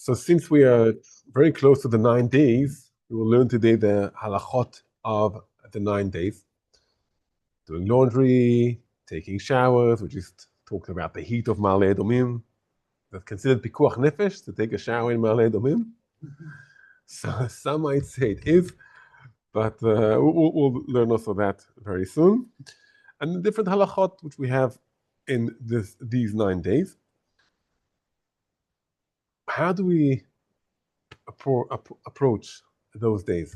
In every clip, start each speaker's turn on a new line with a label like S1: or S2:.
S1: So since we are very close to the 9 days, we will learn today the halachot of the 9 days. Doing laundry, taking showers, we just talked about the heat of Ma'aleh Edomim. That's considered pikuach nefesh, to take a shower in Ma'aleh Edomim. So some might say it is, but we'll learn also that very soon. And the different halachot which we have in these 9 days. How do we approach those days?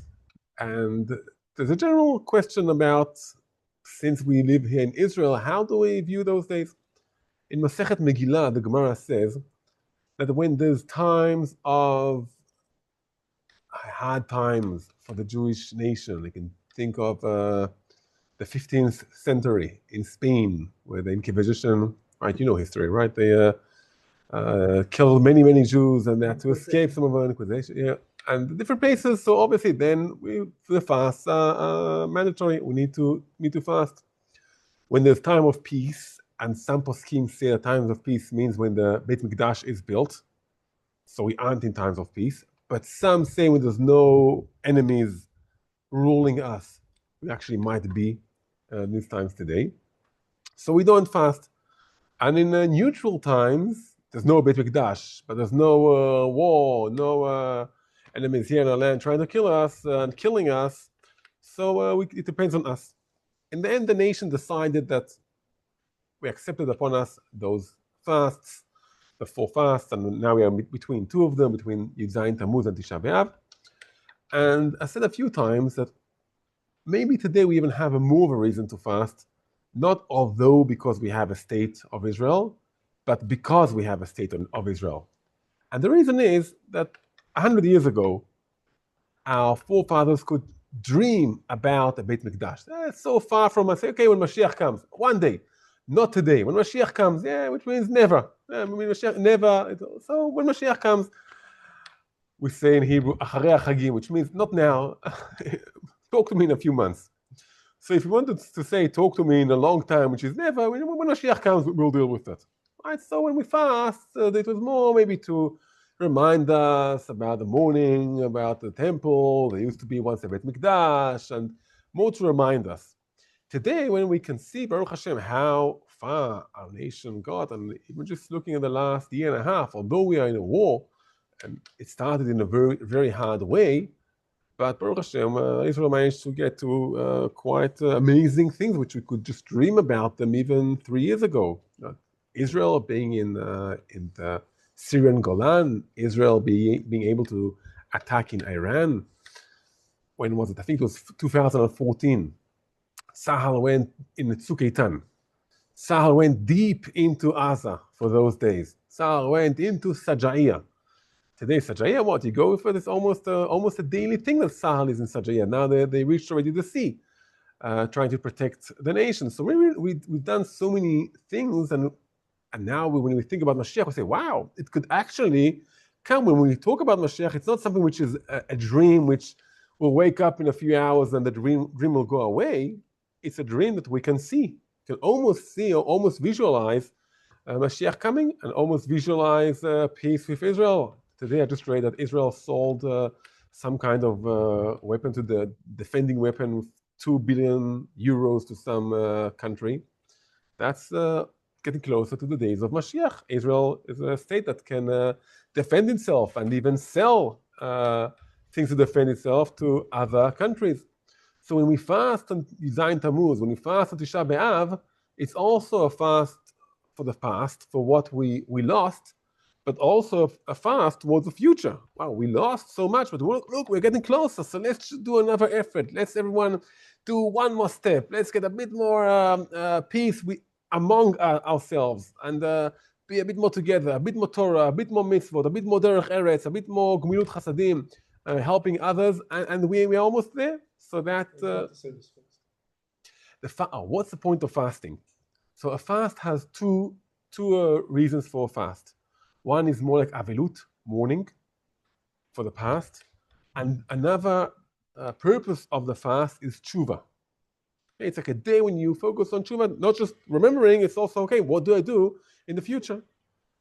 S1: And there's a general question about, since we live here in Israel, how do we view those days? In Masechet Megillah, the Gemara says that when there's times of hard times for the Jewish nation, you can think of the 15th century in Spain, where the Inquisition, right, you know history, right? They killed many Jews, and they had to escape some of the Inquisition, yeah, and different places. So obviously, then the fast mandatory. We need to fast when there's time of peace. And some poskim say that times of peace means when the Beit Mikdash is built, so we aren't in times of peace. But some say when there's no enemies ruling us, we actually might be these times today. So we don't fast. And in neutral times, there's no Beit Mikdash, but there's no war, no enemies here in our land trying to kill us and killing us. So it depends on us. In the end, the nation decided that we accepted upon us those fasts, the 4 fasts, and now we are between 2 of them, between Yud Zayin Tammuz and Tisha B'Av. And I said a few times that maybe today we even have more of a reason to fast, not although because we have a state of Israel, but because we have a state of Israel. And the reason is that 100 years ago, our forefathers could dream about a Beit Mikdash. It's so far from us. Okay, when Mashiach comes, one day, not today. When Mashiach comes, which means never. Mashiach, never. So when Mashiach comes, we say in Hebrew, Acharei HaChagim, which means not now. Talk to me in a few months. So if you wanted to say, talk to me in a long time, which is never, when Mashiach comes, we'll deal with that. Right? So when we fast, it was more maybe to remind us about the mourning, about the temple. There used to be once a Beit Mikdash, and more to remind us. Today, when we can see, Baruch Hashem, how far our nation got, and even just looking at the last year and a half, although we are in a war, and it started in a very hard way, but Baruch Hashem, Israel managed to get to quite amazing things, which we could just dream about them even 3 years ago. Israel being in the Syrian Golan, Israel being able to attack in Iran. When was it? I think it was 2014. Sahel went in the Tzuk Eitan. Sahel went deep into Gaza for those days. Sahel went into Sajaiya. Today, Sajaiya, what? You go for this almost a daily thing that Sahel is in Sajaiya. Now they reached already the sea, trying to protect the nation. So we've done so many things, and now when we think about Mashiach, we say, wow, it could actually come. When we talk about Mashiach, it's not something which is a dream which will wake up in a few hours and the dream will go away. It's a dream that we can see. You can almost see or almost visualize Mashiach coming, and almost visualize peace with Israel. Today I just read that Israel sold some kind of weapon to the defending weapon with 2 billion euros to some country. That's getting closer to the days of Mashiach. Israel is a state that can defend itself and even sell things to defend itself to other countries. So when we fast on Yud Zayin Tammuz, when we fast on Tisha B'Av, it's also a fast for the past, for what we lost, but also a fast towards the future. Wow, we lost so much, but look, we're getting closer, so let's do another effort. Let's everyone do one more step. Let's get a bit more peace among ourselves, and be a bit more together, a bit more Torah, a bit more mitzvot, a bit more derech eretz, a bit more gemilut chasadim, helping others, and we're almost there. So that what's the point of fasting? So a fast has two reasons for a fast. One is more like avilut, mourning for the past, and another purpose of the fast is tshuva. It's like a day when you focus on tshuva, not just remembering. It's also, okay, what do I do in the future?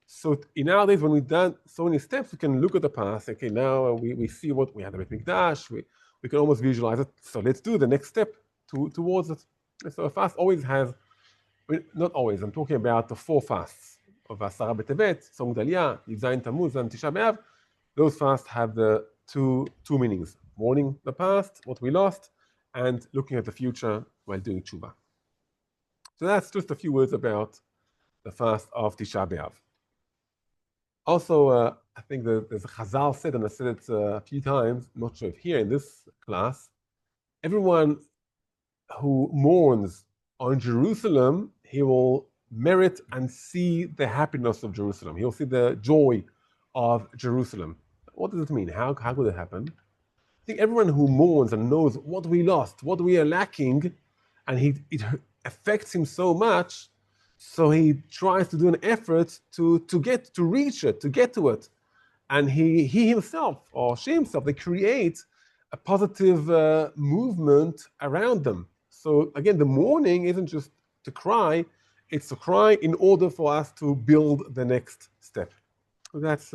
S1: So in our days, when we've done so many steps, we can look at the past. Okay, now we see what we had the Beit Mikdash. We can almost visualize it. So let's do the next step towards it. And so a fast always has, not always, I'm talking about the 4 fasts of Asara B'Tevet, Tzom Gedalia, Yud Tammuz, and Tisha B'Av. Those fasts have the two meanings: mourning the past, what we lost, and looking at the future while doing tshuva. So that's just a few words about the fast of Tisha B'Av. Also, I think there's a Chazal said, and I said it a few times, not sure if here in this class, everyone who mourns on Jerusalem, he will merit and see the happiness of Jerusalem. He'll see the joy of Jerusalem. What does it mean? How could it happen? I think everyone who mourns and knows what we lost, what we are lacking, and it affects him so much, so he tries to do an effort to reach it, to get to it. And he himself, or she himself, they create a positive movement around them. So again, the mourning isn't just to cry, it's to cry in order for us to build the next step. So that's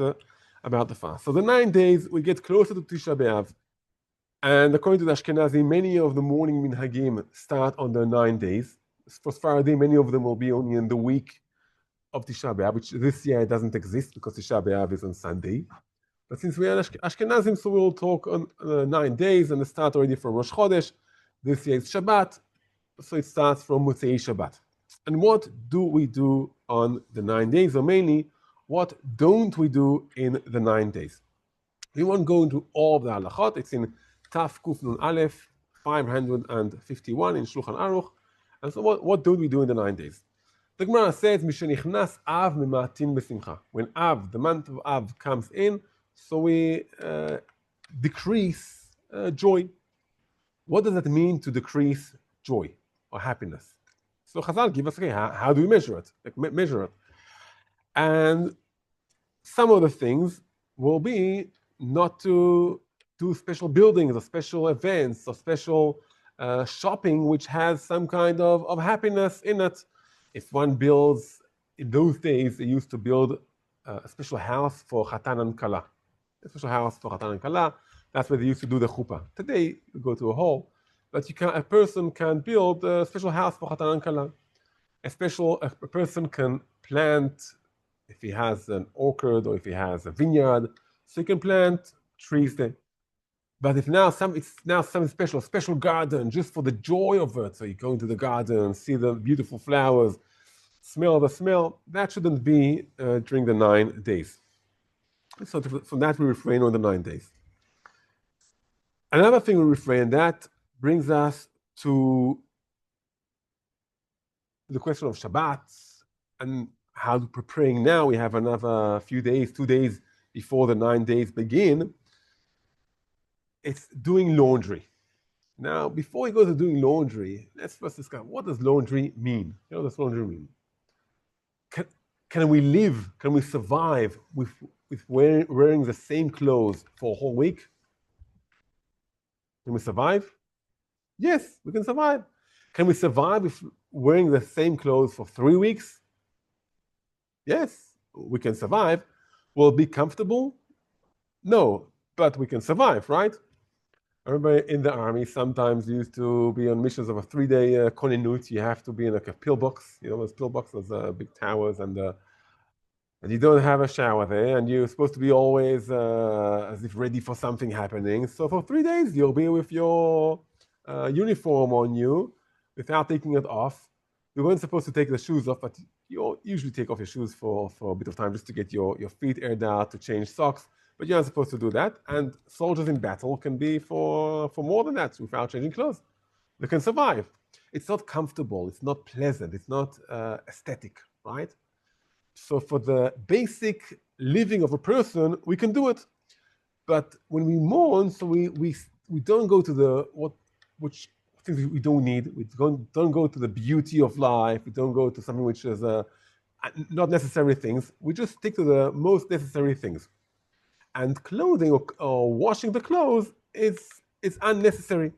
S1: about the fast. So the 9 days, we get closer to Tisha B'Av. And according to the Ashkenazi, many of the morning minhagim start on the 9 days. For Sephardi, many of them will be only in the week of Tisha B'Av, which this year doesn't exist because Tisha B'Av is on Sunday. But since we are Ashkenazim, so we'll talk on 9 days, and it starts already from Rosh Chodesh. This year is Shabbat, so it starts from Motzei Shabbat. And what do we do on the 9 days, or mainly, what don't we do in the 9 days? We won't go into all of the halachot. It's in Taf Kuf Nun Aleph 551 in Shulchan Aruch. And so what do we do in the 9 days? The Gemara says, Mishenichnas Av Mematin B'Simcha. When Av, the month of Av, comes in, so we decrease joy. What does that mean to decrease joy or happiness? So Chazal give us, okay, how do we measure it? Measure it. And some of the things will be not to do special buildings or special events or special shopping which has some kind of happiness in it. If one builds, in those days, they used to build a special house for Chatan and Kala. A special house for Chatan and Kala. That's where they used to do the chuppah. Today, you go to a hall, but a person can build a special house for Chatan and Kala. A person can plant, if he has an orchard or if he has a vineyard, so he can plant trees there. But if it's now some special garden just for the joy of it. So you go into the garden, see the beautiful flowers, smell the smell. That shouldn't be during the 9 days. So from that we refrain on the 9 days. Another thing we refrain, that brings us to the question of Shabbat and how preparing now. We have another few days, 2 days before the 9 days begin. It's doing laundry. Now, before we go to doing laundry, let's first discuss, what does laundry mean? What does laundry mean? Can we live, can we survive with wearing the same clothes for a whole week? Can we survive? Yes, we can survive. Can we survive with wearing the same clothes for 3 weeks? Yes, we can survive. Will it be comfortable? No, but we can survive, right? I remember in the army, sometimes you used to be on missions of a 3-day konenut. You have to be in like a pillbox, those pillboxes, big towers, and you don't have a shower there, and you're supposed to be always as if ready for something happening. So for 3 days, you'll be with your uniform on you without taking it off. You weren't supposed to take the shoes off, but you usually take off your shoes for a bit of time just to get your feet aired out, to change socks. But you're not supposed to do that. And soldiers in battle can be for more than that without changing clothes. They can survive. It's not comfortable. It's not pleasant. It's not aesthetic, right? So for the basic living of a person, we can do it. But when we mourn, so we don't go to which things we don't need. We don't go to the beauty of life. We don't go to something which is not necessary things. We just stick to the most necessary things. And clothing or washing the clothes is unnecessary.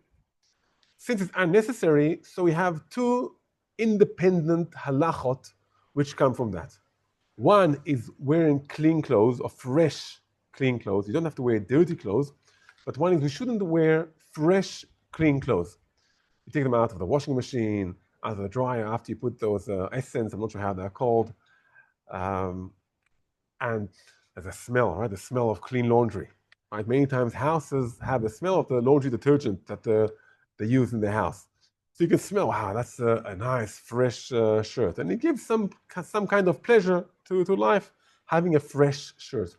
S1: Since it's unnecessary, so we have 2 independent halachot which come from that. One is wearing clean clothes or fresh clean clothes. You don't have to wear dirty clothes. But one is we shouldn't wear fresh clean clothes. You take them out of the washing machine, out of the dryer after you put those essence, I'm not sure how they're called. Um, and there's a smell, right? The smell of clean laundry, right? Many times houses have the smell of the laundry detergent that they use in the house. So you can smell, wow, that's a nice, fresh shirt. And it gives some kind of pleasure to life, having a fresh shirt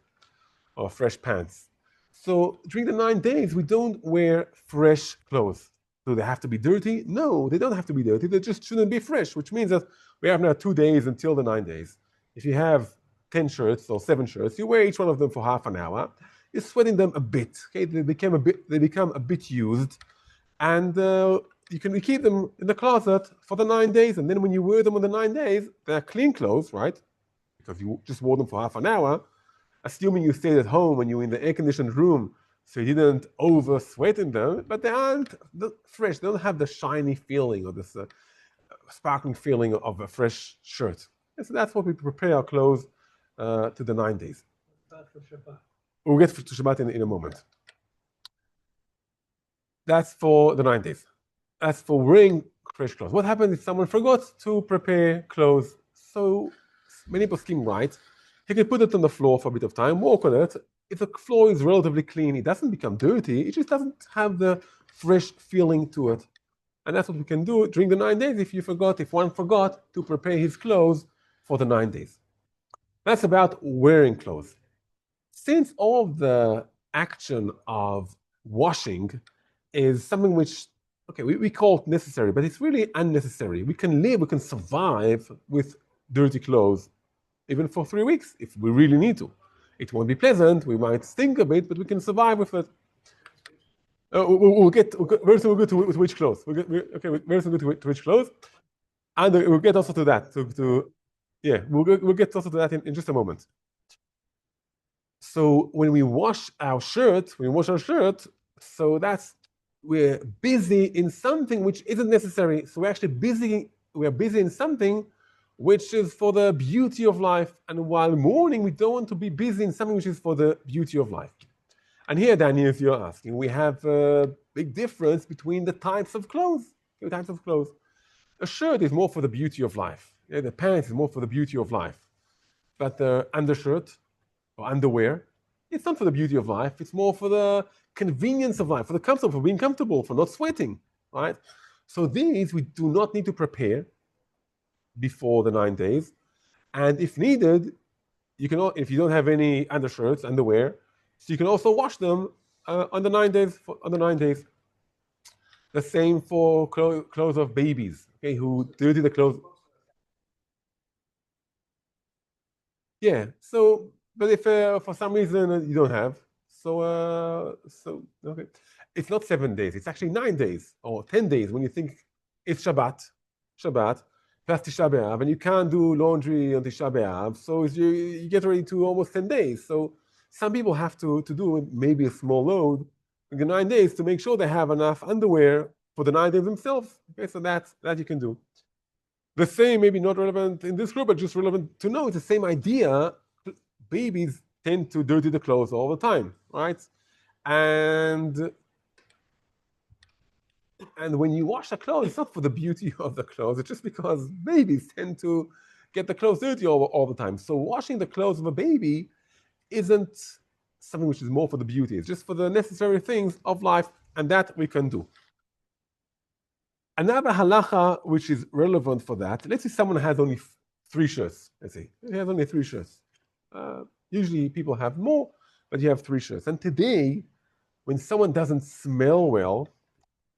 S1: or fresh pants. So during the 9 days, we don't wear fresh clothes. Do they have to be dirty? No, they don't have to be dirty. They just shouldn't be fresh, which means that we have now 2 days until the 9 days. If you have 10 shirts or 7 shirts, you wear each one of them for half an hour. You're sweating them a bit. Okay, they become a bit used, and you can keep them in the closet for the 9 days. And then when you wear them on the 9 days, they're clean clothes, right? Because you just wore them for half an hour. Assuming you stayed at home and you were in the air-conditioned room, so you didn't over sweat in them, but they aren't fresh. They don't have the shiny feeling or this sparkling feeling of a fresh shirt. And so that's what we prepare our clothes to the 9 days. We'll get to Shabbat in a moment. That's for the 9 days. That's for wearing fresh clothes. What happens if someone forgot to prepare clothes? So many poskim write, he can put it on the floor for a bit of time, walk on it. If the floor is relatively clean, it doesn't become dirty. It just doesn't have the fresh feeling to it. And that's what we can do during the 9 days if one forgot to prepare his clothes for the 9 days. That's about wearing clothes. Since all of the action of washing is something which, okay, we call it necessary, but it's really unnecessary. We can survive with dirty clothes even for 3 weeks if we really need to. It won't be pleasant, we might stink a bit, but we can survive with it. We'll get very soon we'll go to which clothes. Very soon we'll go to which clothes. And we'll get also to that. We'll get also to that in just a moment. So when we wash our shirt, so that's we're busy in something which isn't necessary. So we're busy in something which is for the beauty of life. And while mourning, we don't want to be busy in something which is for the beauty of life. And here, Danny, if you're asking, we have a big difference between the types of clothes. A shirt is more for the beauty of life. Yeah, the pants is more for the beauty of life. But the undershirt or underwear, it's not for the beauty of life. It's more for the convenience of life, for the comfort, for being comfortable, for not sweating, right? So these we do not need to prepare before the 9 days. And if needed, you can, if you don't have any undershirts, underwear, so you can also wash them on the 9 days. The same for clothes of babies, okay, who dirty the clothes. Yeah. So, but if for some reason you don't have, okay, it's not 7 days. It's actually 9 days or 10 days when you think it's Shabbat plus Tisha B'av, and you can't do laundry on Tisha B'av, so you get ready to almost 10 days. So some people have to do maybe a small load in the 9 days to make sure they have enough underwear for the 9 days themselves. Okay, so that you can do. The same, maybe not relevant in this group, but just relevant to know it's the same idea. Babies tend to dirty the clothes all the time, right? And when you wash the clothes, it's not for the beauty of the clothes. It's just because babies tend to get the clothes dirty all the time. So washing the clothes of a baby isn't something which is more for the beauty. It's just for the necessary things of life, and that we can do. Another halacha which is relevant for that, let's say someone has only 3 shirts. Let's say he has only 3 shirts. Usually people have more, but you have 3 shirts. And today, when someone doesn't smell well,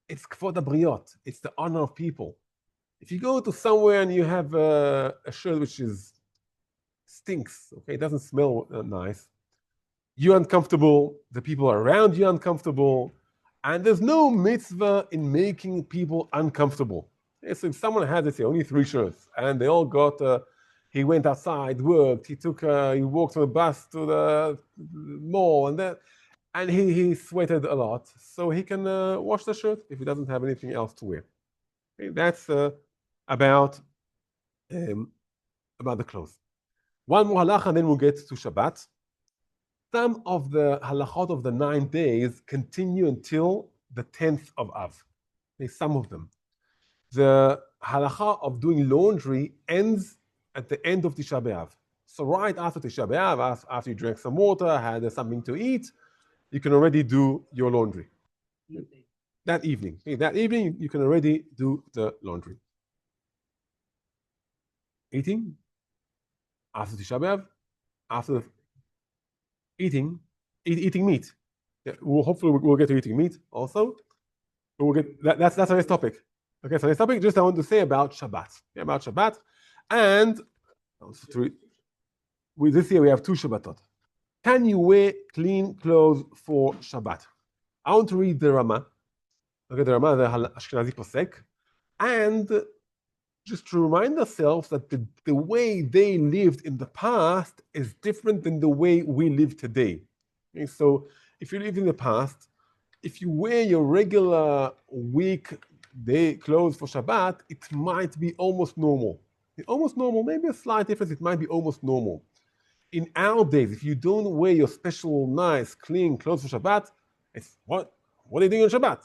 S1: it's kvod habriot. It's the honor of people. If you go to somewhere and you have a shirt which stinks, okay, it doesn't smell nice, you're uncomfortable, the people around you uncomfortable, and there's no mitzvah in making people uncomfortable. So if someone has, let's say, only 3 shirts, and they all got, he went outside, worked, he walked on the bus to the mall, and he sweated a lot, so he can wash the shirt if he doesn't have anything else to wear. Okay, that's about the clothes. One more halacha, and then we'll get to Shabbat. Some of the halachot of the 9 days continue until the 10th of Av. Okay, some of them. The halacha of doing laundry ends at the end of Tisha B'Av. So right after Tisha B'Av, after you drank some water, had something to eat, you can already do your laundry. That evening. Okay, that evening, you can already do the laundry. Eating after Tisha B'Av, after eating meat. Yeah, hopefully we'll get to eating meat also. But we'll get that's our next topic. Okay, so next topic, just I want to say about Shabbat. Yeah, about Shabbat. And this year we have 2 Shabbatot. Can you wear clean clothes for Shabbat? I want to read the Rama. Okay, the Rama, the Ashkenazi Posek. And just to remind ourselves that the way they lived in the past is different than the way we live today. Okay, so if you live in the past, if you wear your regular weekday clothes for Shabbat, it might be almost normal. Almost normal, maybe a slight difference, it might be almost normal. In our days, if you don't wear your special, nice, clean clothes for Shabbat, it's what are you doing on Shabbat?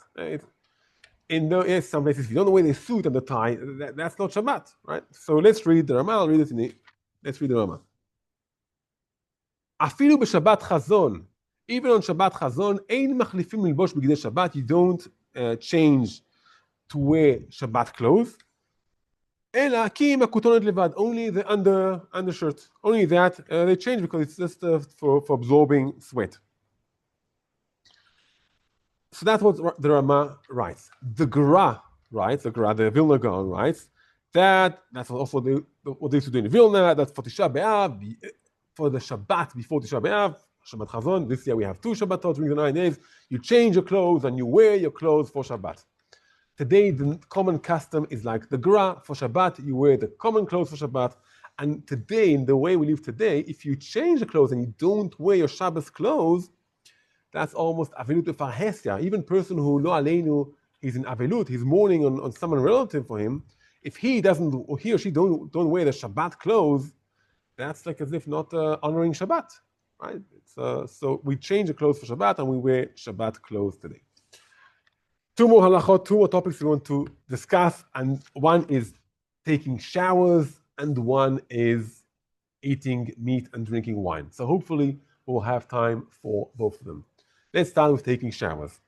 S1: Some places, if you don't wear the suit and the tie, that's not Shabbat, right? So let's read the Rama. I'll read it let's read the Rama. Afilu b'Shabbat chazon, even on Shabbat chazon, ein machlifim lilbosh b'gidei Shabbat. You don't change to wear Shabbat clothes. Ela ki makutonet levad, only the undershirt. Only that they change because it's just for absorbing sweat. So that's what the Rama writes. The Gra writes, the Vilna Gaon writes, that's also what they used to do in Vilna, that for Tisha B'Av, for the Shabbat before Tisha B'Av, Shabbat Chazon, this year we have 2 Shabbatot during the 9 days, you change your clothes and you wear your clothes for Shabbat. Today, the common custom is like the Gra, for Shabbat, you wear the common clothes for Shabbat, and today, in the way we live today, if you change the clothes and you don't wear your Shabbos clothes, that's almost avilut farhesia. Even person who lo aleinu, he's in avilut, he's mourning on someone relative for him. If he doesn't, or he or she don't wear the Shabbat clothes, that's like as if not honoring Shabbat, right? So we change the clothes for Shabbat and we wear Shabbat clothes today. 2 more halachot, 2 more topics we want to discuss, and one is taking showers, and one is eating meat and drinking wine. So hopefully we'll have time for both of them. Let's start with taking showers.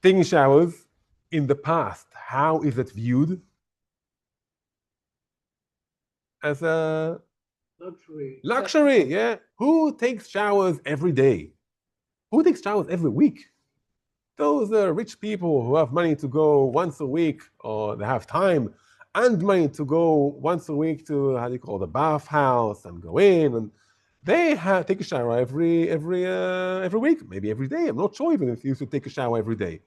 S1: Taking showers in the past, how is it viewed? As a luxury, yeah. Who takes showers every day? Who takes showers every week? Those are rich people who have money to go once a week, or they have time and money to go once a week to, the bath house and go in, and they take a shower every week, maybe every day. I'm not sure even if you should take a shower every day.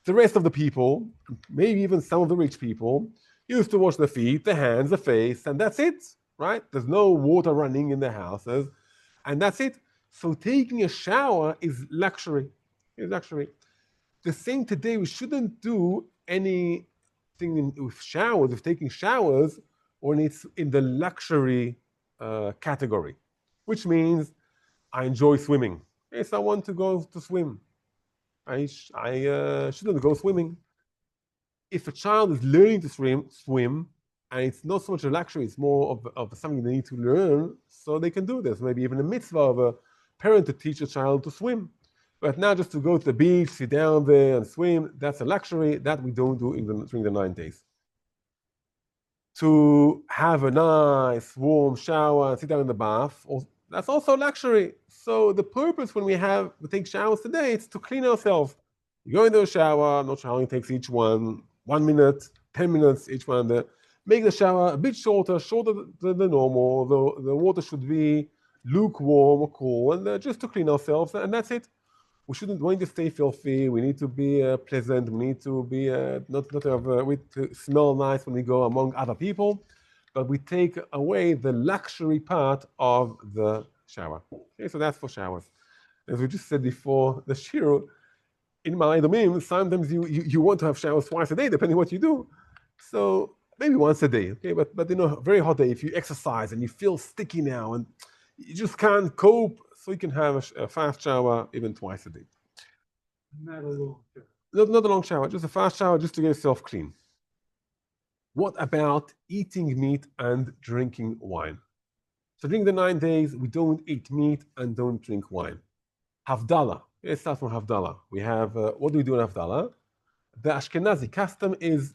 S1: The rest of the people, maybe even some of the rich people, used to wash their feet, their hands, their face, and that's it, right? There's no water running in their houses, and that's it. So taking a shower is luxury. It's luxury. The same today, we shouldn't do anything with showers, with taking showers, when it's in the luxury category, which means I enjoy swimming. Yes, I want to go to swim. I shouldn't go swimming. If a child is learning to swim, and it's not so much a luxury, it's more of something they need to learn, so they can do this. Maybe even a mitzvah of a parent to teach a child to swim. But now just to go to the beach, sit down there and swim, that's a luxury that we don't do during the 9 days. To have a nice warm shower and sit down in the bath, that's also a luxury. So the purpose when we take showers today, it's to clean ourselves. You go into a shower, I'm not sure how long it takes each one, 1 minute, 10 minutes each one. Make the shower a bit shorter than the normal. The water should be lukewarm or cool, and just to clean ourselves, and that's it. We shouldn't want to stay filthy. We need to be pleasant. We need to be not to smell nice when we go among other people, but we take away the luxury part of the shower. Okay, so that's for showers. As we just said before, the shiur in Ma'adomim, sometimes you want to have showers twice a day, depending on what you do. So maybe once a day, okay? But you know, very hot day, if you exercise and you feel sticky now and you just can't cope, so you can have a fast shower even twice a day.
S2: Not a long shower.
S1: Not a long shower, just a fast shower just to get yourself clean. What about eating meat and drinking wine? So during the 9 days, we don't eat meat and don't drink wine. Havdalah. Let's start from Havdalah. We have, what do we do in Havdalah? The Ashkenazi custom is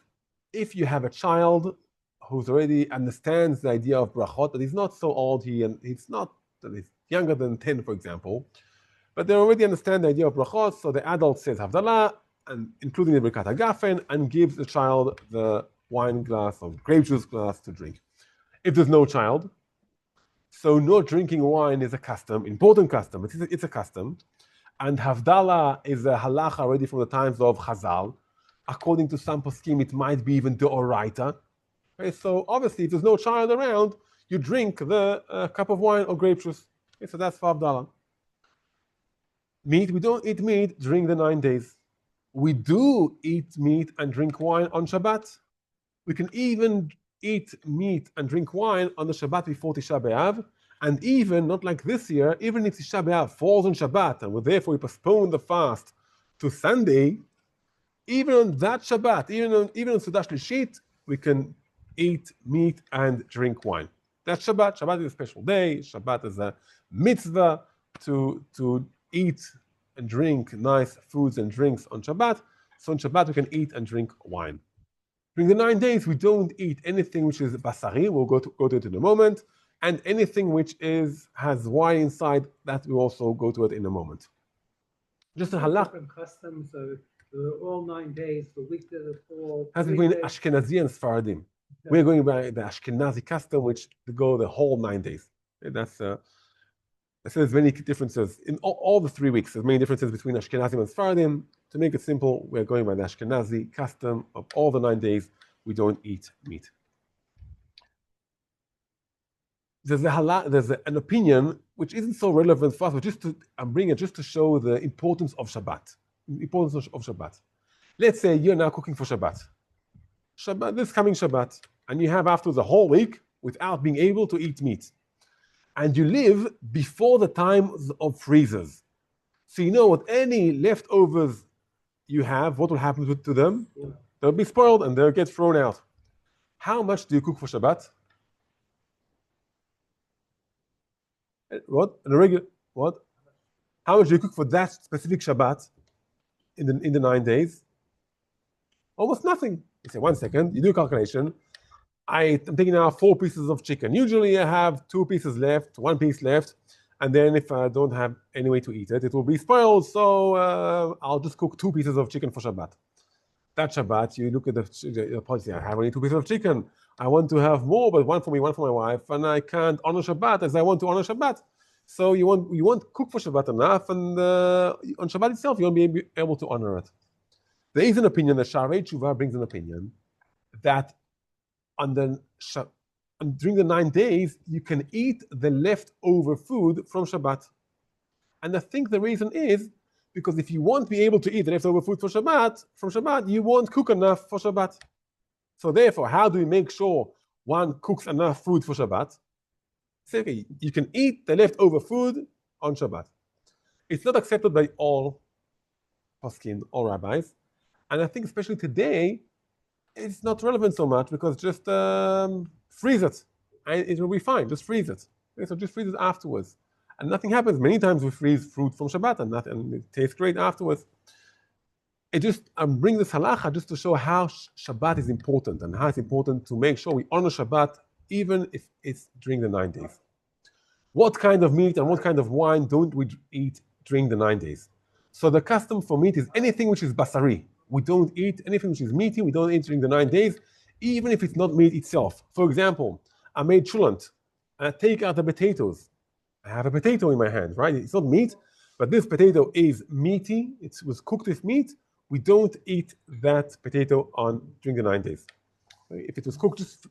S1: if you have a child who's already understands the idea of brachot, but he's not so old, he's not, he's younger than 10, for example, but they already understand the idea of brachot, so the adult says Havdalah, and including the Birkat HaGafen, and gives the child the wine glass or grape juice glass to drink. If there's no child, so not drinking wine is a custom, important custom, it's a custom, and Havdalah is a halacha already from the times of Chazal. According to some poskim, it might be even deoraita. Okay, so obviously, if there's no child around, you drink the cup of wine or grape juice. Okay, so that's for Havdalah. Meat, we don't eat meat during the 9 days. We do eat meat and drink wine on Shabbat. We can even eat meat and drink wine on the Shabbat before Tisha B'Av. And even, not like this year, even if Tisha B'Av falls on Shabbat, and therefore we postpone the fast to Sunday, even on that Shabbat, even on Sudash Lishit, we can eat meat and drink wine. That's Shabbat. Shabbat is a special day. Shabbat is a mitzvah to eat and drink nice foods and drinks on Shabbat. So on Shabbat we can eat and drink wine. During the 9 days, we don't eat anything which is basari. We'll go to it in a moment. And anything which has wine inside, that we also go to it in a moment. Just a halach.
S2: Different customs all 9 days, the week that it falls.
S1: Has between Ashkenazi and Sfaradim. Okay. We're going by the Ashkenazi custom, which to go the whole 9 days. Okay, so there's many differences in all the 3 weeks. There's many differences between Ashkenazim and Sfaradim. To make it simple, we're going by the Ashkenazi custom of all the 9 days. We don't eat meat. There's an opinion which isn't so relevant for us, but I'm bringing it just to show the importance of Shabbat. Let's say you're now cooking for Shabbat, this coming Shabbat, and you have afterwards a whole week without being able to eat meat. And you live before the times of freezers. So you know what, any leftovers you have, what will happen to them? Yeah. They'll be spoiled and they'll get thrown out. How much do you cook for Shabbat? What? What? How much do you cook for that specific Shabbat in the 9 days? Almost nothing. You say, 1 second, you do a calculation. I'm taking now 4 pieces of chicken. Usually I have 2 pieces left, 1 piece left, and then if I don't have any way to eat it, it will be spoiled, so I'll just cook 2 pieces of chicken for Shabbat. That Shabbat, you look at the policy, I have only 2 pieces of chicken. I want to have more, but 1 for me, 1 for my wife, and I can't honor Shabbat as I want to honor Shabbat. So you won't cook for Shabbat enough, and on Shabbat itself, you won't be able to honor it. There is an opinion, that Sharei Tshuva brings an opinion, that during the 9 days, you can eat the leftover food from Shabbat. And I think the reason is because if you won't be able to eat the leftover food from Shabbat, you won't cook enough for Shabbat. So therefore, how do we make sure one cooks enough food for Shabbat? Say, okay, you can eat the leftover food on Shabbat. It's not accepted by all poskim, all rabbis. And I think especially today, it's not relevant so much because just freeze it and it will be fine. Just freeze it. Okay, so just freeze it afterwards. And nothing happens. Many times we freeze fruit from Shabbat and it tastes great afterwards. I'm bringing this halacha just to show how Shabbat is important and how it's important to make sure we honor Shabbat even if it's during the 9 days. What kind of meat and what kind of wine don't we eat during the 9 days? So the custom for meat is anything which is basari. We don't eat anything which is meaty. We don't eat during the 9 days, even if it's not meat itself. For example, I made chulant, and I take out the potatoes. I have a potato in my hand, right? It's not meat, but this potato is meaty. It was cooked with meat. We don't eat that potato during the 9 days. If it was cooked just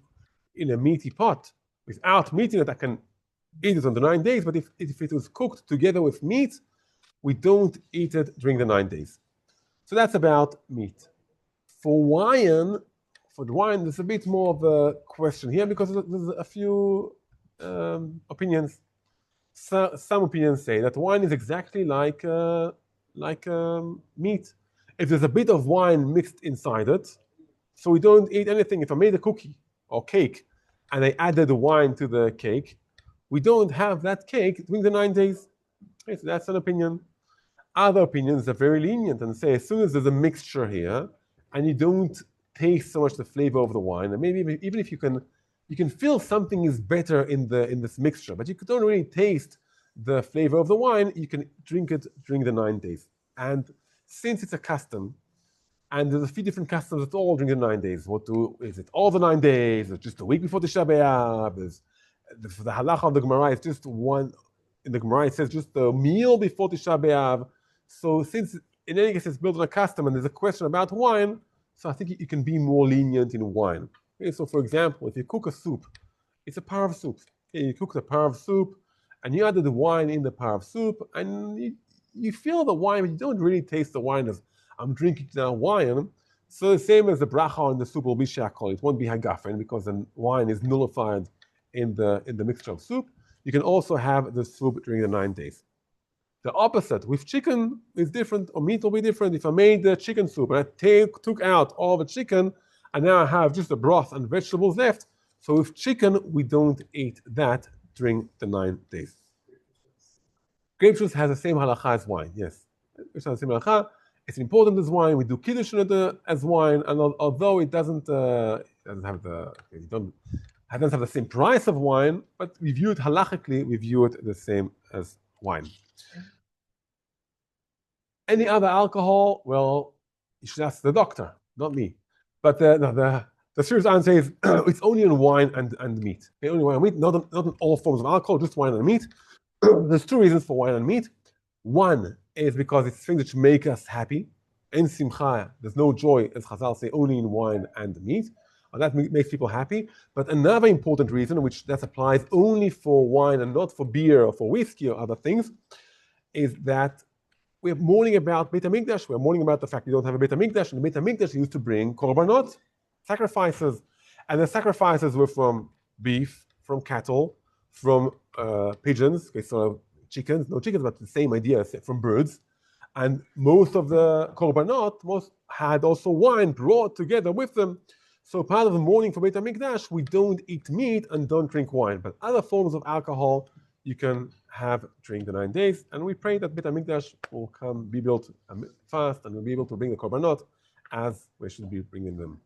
S1: in a meaty pot without meat in it, I can eat it on the 9 days. But if it was cooked together with meat, we don't eat it during the 9 days. So that's about meat. For For the wine, there's a bit more of a question here because there's a few opinions. Some opinions say that wine is exactly like meat. If there's a bit of wine mixed inside it, so we don't eat anything. If I made a cookie or cake and I added the wine to the cake, we don't have that cake during the 9 days. Okay, so that's an opinion. Other opinions are very lenient and say as soon as there's a mixture here and you don't taste so much the flavor of the wine, and maybe even if you can feel something is better in this mixture, but you don't really taste the flavor of the wine, you can drink it during the 9 days. And since it's a custom, and there's a few different customs at all during the 9 days. Is it all the 9 days? Or just a week before Tisha B'Av? For the halacha of the Gemara, it's just one. In the Gemara, it says just a meal before Tisha B'Av. So since in any case it's built on a custom and there's a question about wine, so I think you can be more lenient in wine. Okay, so for example, if you cook a soup, it's a par of soup. Okay, you cook the par of soup, and you added the wine in the par of soup, and you feel the wine, but you don't really taste the wine as I'm drinking now wine. So the same as the bracha on the soup will be shakol. It won't be hagafen because the wine is nullified in the mixture of soup. You can also have the soup during the 9 days. The opposite with chicken is different, or meat will be different. If I made the chicken soup and I took out all the chicken, and now I have just the broth and vegetables left. So with chicken, we don't eat that during the 9 days. Grape juice has the same halacha as wine. Yes, it has the same halacha. It's important as wine. We do kiddush as wine, and although it doesn't have the same price of wine, but we view it halachically. We view it the same as wine. Any other alcohol? Well, you should ask the doctor, not me. But the serious answer is it's only in wine and meat. Okay, only wine and meat, not in all forms of alcohol, just wine and meat. There's two reasons for wine and meat. One is because it's things that make us happy. In simcha, there's no joy, as Chazal say, only in wine and meat. That makes people happy. But another important reason, which that applies only for wine and not for beer or for whiskey or other things, is that we're mourning about Beit HaMikdash. We're mourning about the fact we don't have a Beit HaMikdash. And the Beit HaMikdash used to bring korbanot, sacrifices. And the sacrifices were from beef, from cattle, from pigeons, okay, so chickens, no chickens, but the same idea, from birds. And most of the korbanot had also wine brought together with them. So part of the mourning for Beit HaMikdash, we don't eat meat and don't drink wine. But other forms of alcohol you can have during the 9 days. And we pray that Beit HaMikdash will be built fast and we'll be able to bring the korbanot as we should be bringing them.